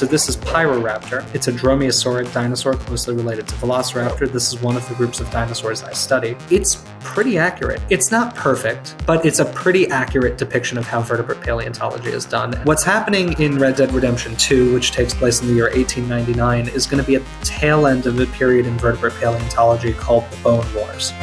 So this is Pyroraptor. It's a dromaeosauric dinosaur closely related to Velociraptor. This is one of the groups of dinosaurs I study. It's pretty accurate. It's not perfect, but it's a pretty accurate depiction of how vertebrate paleontology is done. What's happening in Red Dead Redemption 2, which takes place in the year 1899, is going to be at the tail end of a period in vertebrate paleontology called the Bone Wars.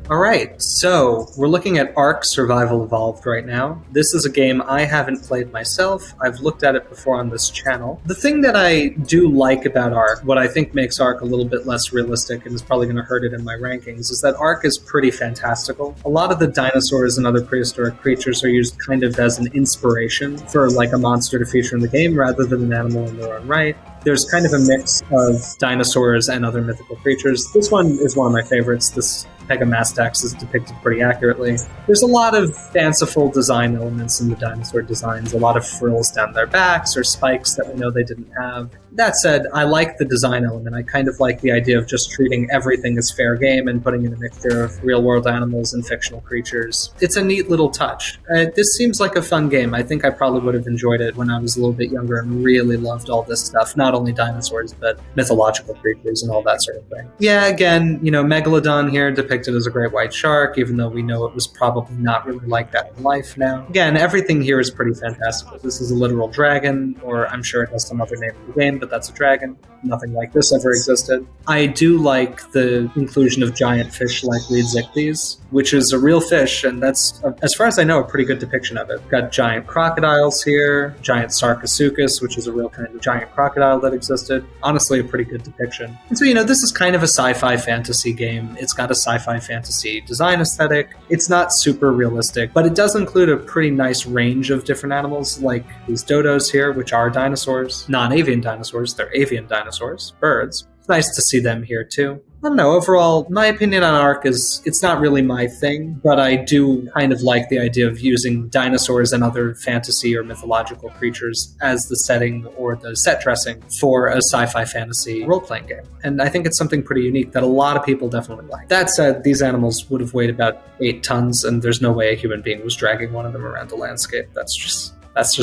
All right, so we're looking at Ark Survival Evolved right now. This is a game I haven't played myself. I've looked at it before on this channel. The thing that I do like about Ark, what I think makes Ark a little bit less realistic and is probably going to hurt it in my rankings, is that Ark is pretty fantastical. A lot of the dinosaurs and other prehistoric creatures are used kind of as an inspiration for like a monster to feature in the game rather than an animal in their own right. There's kind of a mix of dinosaurs and other mythical creatures. This one is one of my favorites. This Pegamastax is depicted pretty accurately. There's a lot of fanciful design elements in the dinosaur designs, a lot of frills down their backs or spikes that we know they didn't have. That said, I like the design element. I kind of like the idea of just treating everything as fair game and putting in a mixture of real-world animals and fictional creatures. It's a neat little touch. This seems like a fun game. I think I probably would have enjoyed it when I was a little bit younger and really loved all this stuff. Not only dinosaurs, but mythological creatures and all that sort of thing. Yeah, again, Megalodon here depicted as a great white shark, even though we know it was probably not really like that in life now. Again, everything here is pretty fantastical. This is a literal dragon, or I'm sure it has some other name in the game, but that's a dragon. Nothing like this ever existed. I do like the inclusion of giant fish like reed zichthys, which is a real fish, and that's, as far as I know, a pretty good depiction of it. Got giant crocodiles here, giant Sarcosuchus, which is a real kind of giant crocodile that existed. Honestly, a pretty good depiction. And so, this is kind of a sci-fi fantasy game. It's got a sci-fi fantasy design aesthetic. It's not super realistic, but it does include a pretty nice range of different animals, like these dodos here, which are dinosaurs. Non-avian dinosaurs, they're avian dinosaurs, birds. It's nice to see them here too. I don't know, overall, my opinion on Ark is, it's not really my thing, but I do kind of like the idea of using dinosaurs and other fantasy or mythological creatures as the setting or the set dressing for a sci-fi fantasy role-playing game. And I think it's something pretty unique that a lot of people definitely like. That said, these animals would have weighed about 8 tons, and there's no way a human being was dragging one of them around the landscape. That's just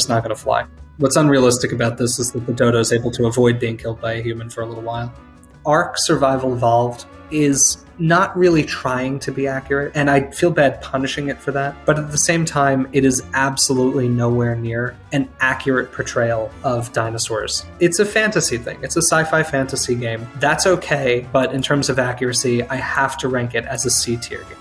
not going to fly. What's unrealistic about this is that the dodo is able to avoid being killed by a human for a little while. Ark Survival Evolved is not really trying to be accurate, and I feel bad punishing it for that, but at the same time, it is absolutely nowhere near an accurate portrayal of dinosaurs. It's a fantasy thing. It's a sci-fi fantasy game. That's okay, but in terms of accuracy, I have to rank it as a C-tier game.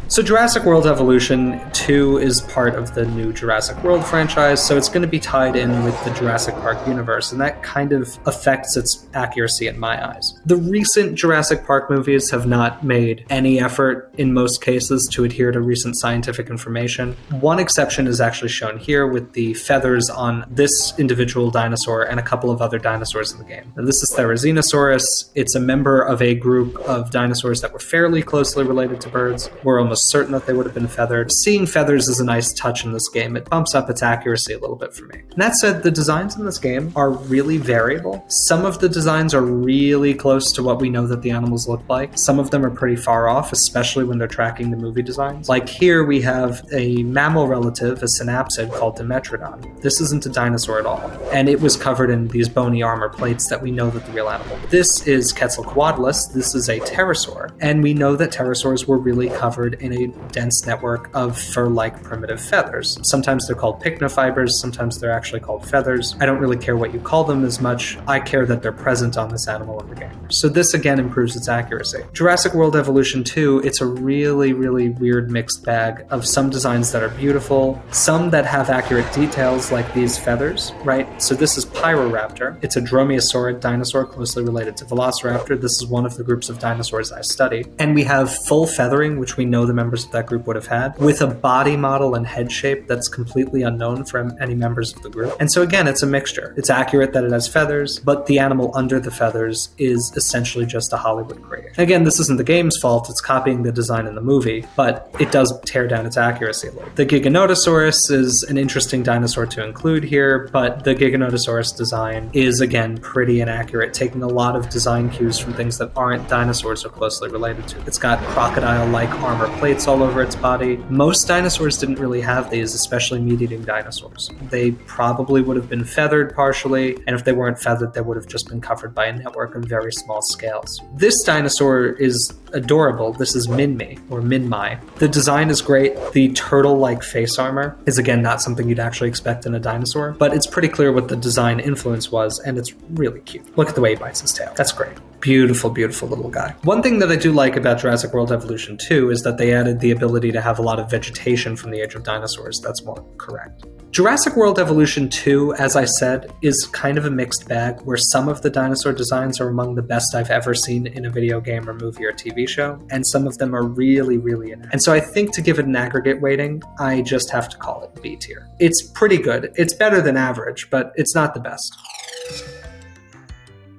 So Jurassic World Evolution 2 is part of the new Jurassic World franchise, so it's going to be tied in with the Jurassic Park universe, and that kind of affects its accuracy in my eyes. The recent Jurassic Park movies have not made any effort, in most cases, to adhere to recent scientific information. One exception is actually shown here with the feathers on this individual dinosaur and a couple of other dinosaurs in the game. Now, this is Therizinosaurus. It's a member of a group of dinosaurs that were fairly closely related to birds. We're almost certain that they would have been feathered. Seeing feathers is a nice touch in this game. It bumps up its accuracy a little bit for me. And that said, the designs in this game are really variable. Some of the designs are really close to what we know that the animals look like. Some of them are pretty far off, especially when they're tracking the movie designs. Like here we have a mammal relative, a synapsid called Dimetrodon. This isn't a dinosaur at all. And it was covered in these bony armor plates that we know that the real animal. This is Quetzalcoatlus. This is a pterosaur. And we know that pterosaurs were really covered in a dense network of fur-like primitive feathers. Sometimes they're called pycnofibers, sometimes they're actually called feathers. I don't really care what you call them as much. I care that they're present on this animal in the game. So this again improves its accuracy. Jurassic World Evolution 2, it's a really, really weird mixed bag of some designs that are beautiful, some that have accurate details like these feathers, right? So this is Pyroraptor. It's a dromaeosauric dinosaur closely related to Velociraptor. This is one of the groups of dinosaurs I study. And we have full feathering, which we know the members of that group would have had, with a body model and head shape that's completely unknown from any members of the group. And so again, it's a mixture. It's accurate that it has feathers, but the animal under the feathers is essentially just a Hollywood creation. Again, this isn't the game's fault, it's copying the design in the movie, but it does tear down its accuracy a little. The Giganotosaurus is an interesting dinosaur to include here, but the Giganotosaurus design is again pretty inaccurate, taking a lot of design cues from things that aren't dinosaurs or closely related to. It's got crocodile-like armor plates all over its body. Most dinosaurs didn't really have these, especially meat-eating dinosaurs. They probably would have been feathered partially, and if they weren't feathered, they would have just been covered by a network of very small scales. This dinosaur is adorable. This is Minmi, or Minmai. The design is great. The turtle-like face armor is, again, not something you'd actually expect in a dinosaur, but it's pretty clear what the design influence was, and it's really cute. Look at the way he bites his tail. That's great. Beautiful, beautiful little guy. One thing that I do like about Jurassic World Evolution 2 is that they added the ability to have a lot of vegetation from the age of dinosaurs. That's more correct. Jurassic World Evolution 2, as I said, is kind of a mixed bag, where some of the dinosaur designs are among the best I've ever seen in a video game or movie or TV show, and some of them are really, really inaccurate. And so I think to give it an aggregate rating, I just have to call it B tier. It's pretty good. It's better than average, but it's not the best.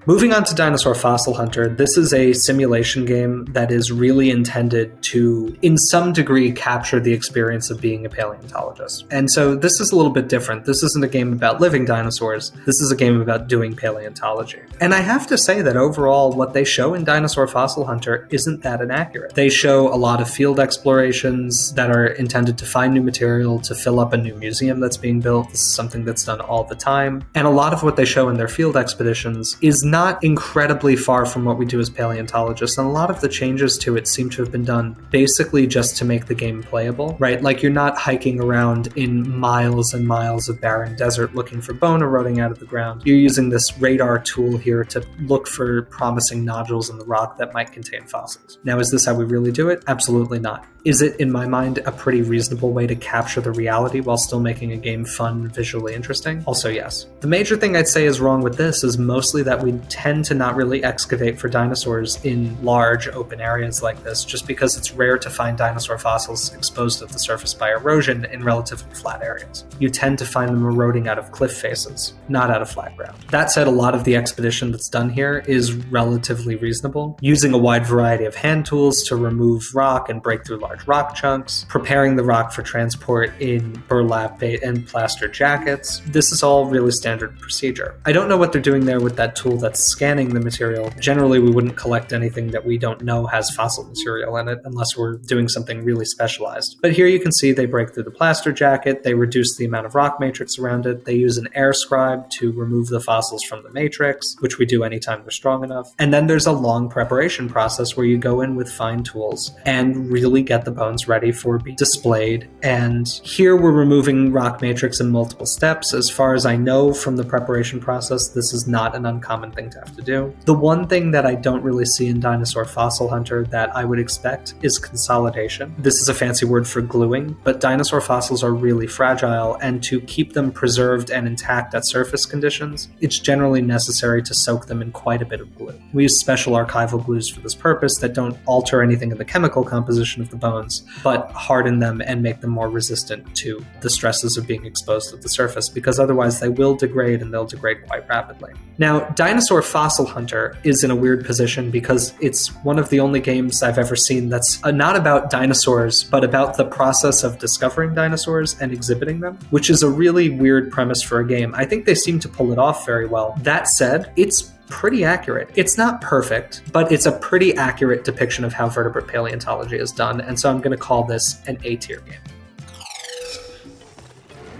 Moving on to Dinosaur Fossil Hunter, this is a simulation game that is really intended to, in some degree, capture the experience of being a paleontologist. And so this is a little bit different. This isn't a game about living dinosaurs. This is a game about doing paleontology. And I have to say that overall, what they show in Dinosaur Fossil Hunter isn't that inaccurate. They show a lot of field explorations that are intended to find new material, to fill up a new museum that's being built. This is something that's done all the time. And a lot of what they show in their field expeditions is not incredibly far from what we do as paleontologists, and a lot of the changes to it seem to have been done basically just to make the game playable, right? Like, you're not hiking around in miles and miles of barren desert looking for bone eroding out of the ground. You're using this radar tool here to look for promising nodules in the rock that might contain fossils. Now, is this how we really do it? Absolutely not. Is it, in my mind, a pretty reasonable way to capture the reality while still making a game fun and visually interesting? Also, yes. The major thing I'd say is wrong with this is mostly that we tend to not really excavate for dinosaurs in large open areas like this, just because it's rare to find dinosaur fossils exposed at the surface by erosion in relatively flat areas. You tend to find them eroding out of cliff faces, not out of flat ground. That said, a lot of the expedition that's done here is relatively reasonable, using a wide variety of hand tools to remove rock and break through large rock chunks, preparing the rock for transport in burlap bait and plaster jackets. This is all really standard procedure. I don't know what they're doing there with that tool that's scanning the material. Generally, we wouldn't collect anything that we don't know has fossil material in it unless we're doing something really specialized. But here you can see they break through the plaster jacket, they reduce the amount of rock matrix around it, they use an air scribe to remove the fossils from the matrix, which we do anytime they're strong enough. And then there's a long preparation process where you go in with fine tools and really get the bones ready for being displayed. And here we're removing rock matrix in multiple steps. As far as I know from the preparation process, this is not an uncommon thing to have to do. The one thing that I don't really see in Dinosaur Fossil Hunter that I would expect is consolidation. This is a fancy word for gluing, but dinosaur fossils are really fragile, and to keep them preserved and intact at surface conditions, it's generally necessary to soak them in quite a bit of glue. We use special archival glues for this purpose that don't alter anything in the chemical composition of the bones, but harden them and make them more resistant to the stresses of being exposed at the surface, because otherwise they will degrade, and they'll degrade quite rapidly. Now, Dinosaur Fossil Hunter is in a weird position because it's one of the only games I've ever seen that's not about dinosaurs, but about the process of discovering dinosaurs and exhibiting them, which is a really weird premise for a game. I think they seem to pull it off very well. That said, it's pretty accurate. It's not perfect, but it's a pretty accurate depiction of how vertebrate paleontology is done, and so I'm going to call this an A-tier game.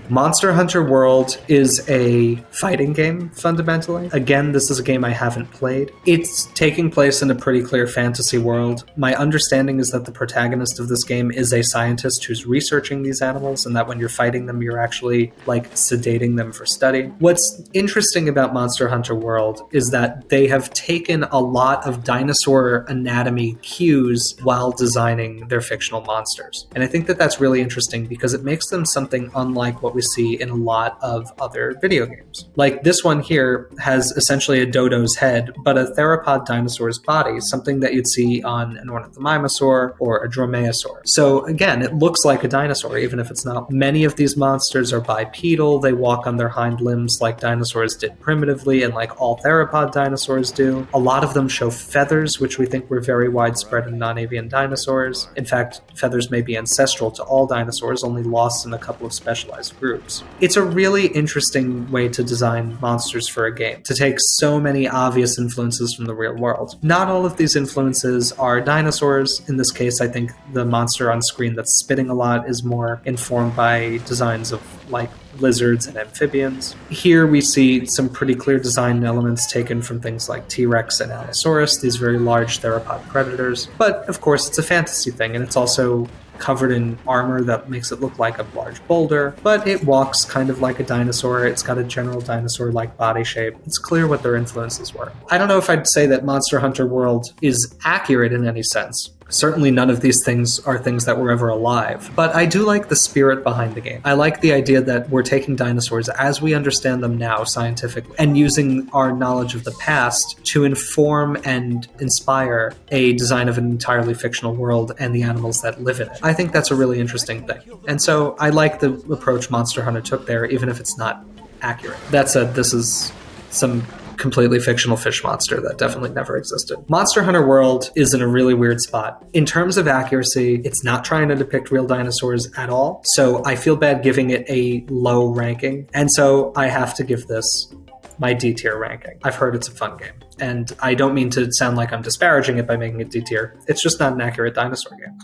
Monster Hunter World is a fighting game, fundamentally. Again, this is a game I haven't played. It's taking place in a pretty clear fantasy world. My understanding is that the protagonist of this game is a scientist who's researching these animals, and that when you're fighting them, you're actually, like, sedating them for study. What's interesting about Monster Hunter World is that they have taken a lot of dinosaur anatomy cues while designing their fictional monsters. And I think that that's really interesting because it makes them something unlike what we see in a lot of other video games. Like, this one here has essentially a dodo's head, but a theropod dinosaur's body, something that you'd see on an ornithomimosaur or a dromaeosaur. So again, it looks like a dinosaur, even if it's not. Many of these monsters are bipedal. They walk on their hind limbs like dinosaurs did primitively, and like all theropod dinosaurs do. A lot of them show feathers, which we think were very widespread in non-avian dinosaurs. In fact, feathers may be ancestral to all dinosaurs, only lost in a couple of specialized groups. groups. It's a really interesting way to design monsters for a game, to take so many obvious influences from the real world. Not all of these influences are dinosaurs. In this case, I think the monster on screen that's spitting a lot is more informed by designs of like lizards and amphibians. Here we see some pretty clear design elements taken from things like T-Rex and Allosaurus, these very large theropod predators. But of course, it's a fantasy thing, and it's also covered in armor that makes it look like a large boulder, but it walks kind of like a dinosaur. It's got a general dinosaur-like body shape. It's clear what their influences were. I don't know if I'd say that Monster Hunter World is accurate in any sense. Certainly none of these things are things that were ever alive, but I do like the spirit behind the game. I like the idea that we're taking dinosaurs as we understand them now scientifically and using our knowledge of the past to inform and inspire a design of an entirely fictional world and the animals that live in it. I think that's a really interesting thing. And so I like the approach Monster Hunter took there, even if it's not accurate. That said, this is some completely fictional fish monster that definitely never existed. Monster Hunter World is in a really weird spot. In terms of accuracy, it's not trying to depict real dinosaurs at all, so I feel bad giving it a low ranking, and so I have to give this my D tier ranking. I've heard it's a fun game, and I don't mean to sound like I'm disparaging it by making it D tier. It's just not an accurate dinosaur game.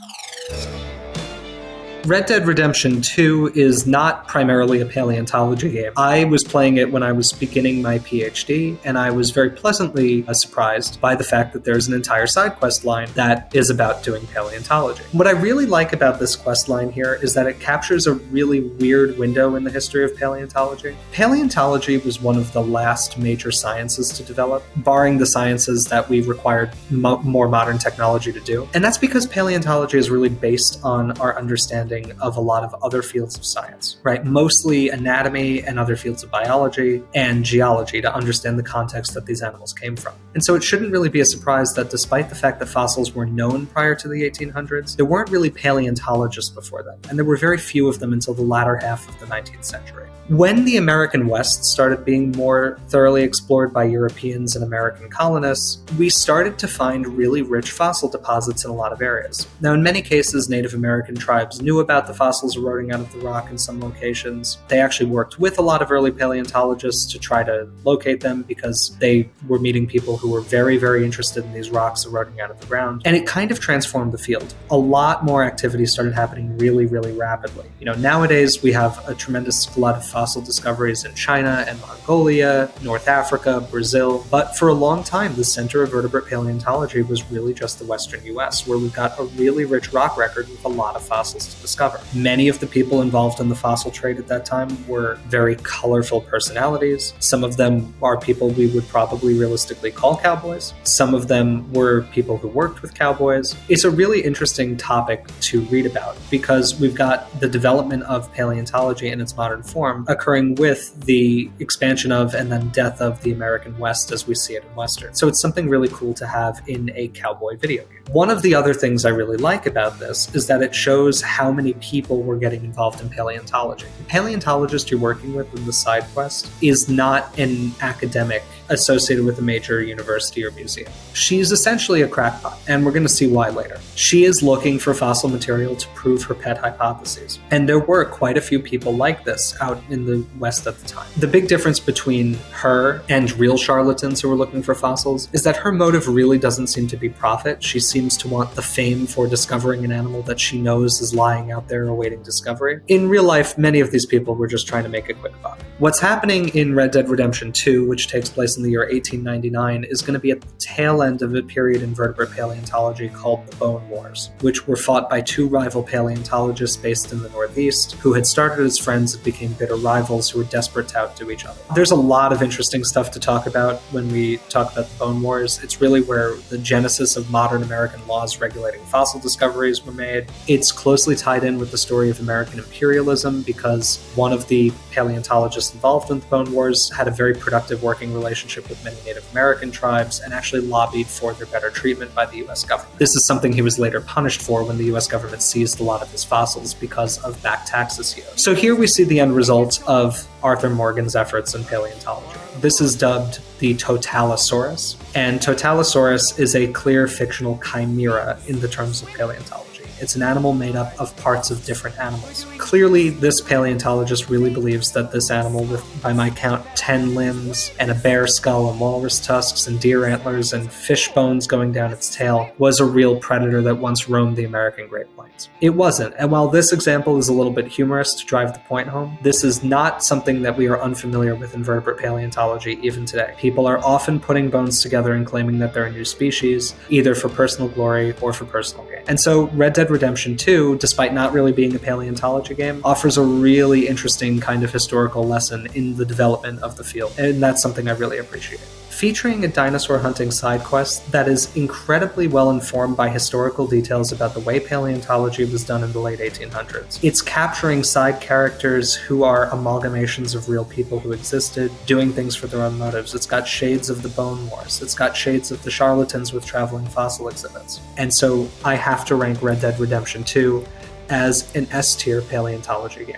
Red Dead Redemption 2 is not primarily a paleontology game. I was playing it when I was beginning my PhD, and I was very pleasantly surprised by the fact that there's an entire side quest line that is about doing paleontology. What I really like about this quest line here is that it captures a really weird window in the history of paleontology. Paleontology was one of the last major sciences to develop, barring the sciences that we required more modern technology to do. And that's because paleontology is really based on our understanding of a lot of other fields of science, right? Mostly anatomy and other fields of biology and geology to understand the context that these animals came from. And so it shouldn't really be a surprise that despite the fact that fossils were known prior to the 1800s, there weren't really paleontologists before then, and there were very few of them until the latter half of the 19th century. When the American West started being more thoroughly explored by Europeans and American colonists, we started to find really rich fossil deposits in a lot of areas. Now, in many cases, Native American tribes knew about the fossils eroding out of the rock in some locations. They actually worked with a lot of early paleontologists to try to locate them because they were meeting people who were very, very interested in these rocks eroding out of the ground. And it kind of transformed the field. A lot more activity started happening really, really rapidly. Nowadays we have a tremendous flood of fossil discoveries in China and Mongolia, North Africa, Brazil. But for a long time, the center of vertebrate paleontology was really just the Western US, where we've got a really rich rock record with a lot of fossils to discover. Many of the people involved in the fossil trade at that time were very colorful personalities. Some of them are people we would probably realistically call cowboys. Some of them were people who worked with cowboys. It's a really interesting topic to read about because we've got the development of paleontology in its modern form occurring with the expansion of and then death of the American West as we see it in Western. So it's something really cool to have in a cowboy video game. One of the other things I really like about this is that it shows how many people were getting involved in paleontology. The paleontologist you're working with in the side quest is not an academic associated with a major university or museum. She's essentially a crackpot, and we're going to see why later. She is looking for fossil material to prove her pet hypotheses. And there were quite a few people like this out in the West at the time. The big difference between her and real charlatans who were looking for fossils is that her motive really doesn't seem to be profit. She seems to want the fame for discovering an animal that she knows is lying out there awaiting discovery. In real life, many of these people were just trying to make a quick buck. What's happening in Red Dead Redemption 2, which takes place in the year 1899, is going to be at the tail end of a period in vertebrate paleontology called the Bone Wars, which were fought by two rival paleontologists based in the Northeast who had started as friends and became bitter rivals who were desperate to outdo each other. There's a lot of interesting stuff to talk about when we talk about the Bone Wars. It's really where the genesis of modern American laws regulating fossil discoveries were made. It's closely tied in with the story of American imperialism because one of the paleontologists involved in the Bone Wars had a very productive working relationship with many Native American tribes and actually lobbied for their better treatment by the US government. This is something he was later punished for when the US government seized a lot of his fossils because of back taxes he owed. So here we see the end result of Arthur Morgan's efforts in paleontology. This is dubbed the Totalosaurus, and Totalosaurus is a clear fictional chimera in the terms of paleontology. It's an animal made up of parts of different animals. Clearly, this paleontologist really believes that this animal with, by my count, 10 limbs and a bear skull and walrus tusks and deer antlers and fish bones going down its tail was a real predator that once roamed the American Great Plains. It wasn't, and while this example is a little bit humorous to drive the point home, this is not something that we are unfamiliar with in vertebrate paleontology even today. People are often putting bones together and claiming that they're a new species, either for personal glory or for personal gain. And so Red Dead Redemption 2, despite not really being a paleontology game, offers a really interesting kind of historical lesson in the development of the field, and that's something I really appreciate. Featuring a dinosaur hunting side quest that is incredibly well informed by historical details about the way paleontology was done in the late 1800s. It's capturing side characters who are amalgamations of real people who existed, doing things for their own motives. It's got shades of the Bone Wars. It's got shades of the charlatans with traveling fossil exhibits. And so I have to rank Red Dead Redemption 2 as an S-tier paleontology game.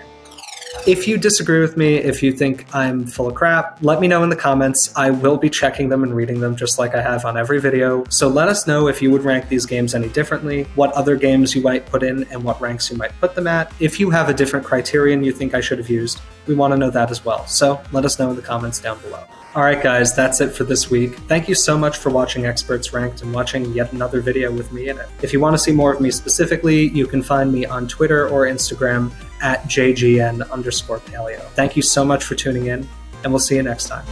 If you disagree with me, if you think I'm full of crap, let me know in the comments. I will be checking them and reading them just like I have on every video. So let us know if you would rank these games any differently, what other games you might put in, and what ranks you might put them at. If you have a different criterion you think I should have used, we want to know that as well. So let us know in the comments down below. Alright guys, that's it for this week. Thank you so much for watching Experts Ranked and watching yet another video with me in it. If you want to see more of me specifically, you can find me on Twitter or Instagram at JGN_paleo. Thank you so much for tuning in, and we'll see you next time.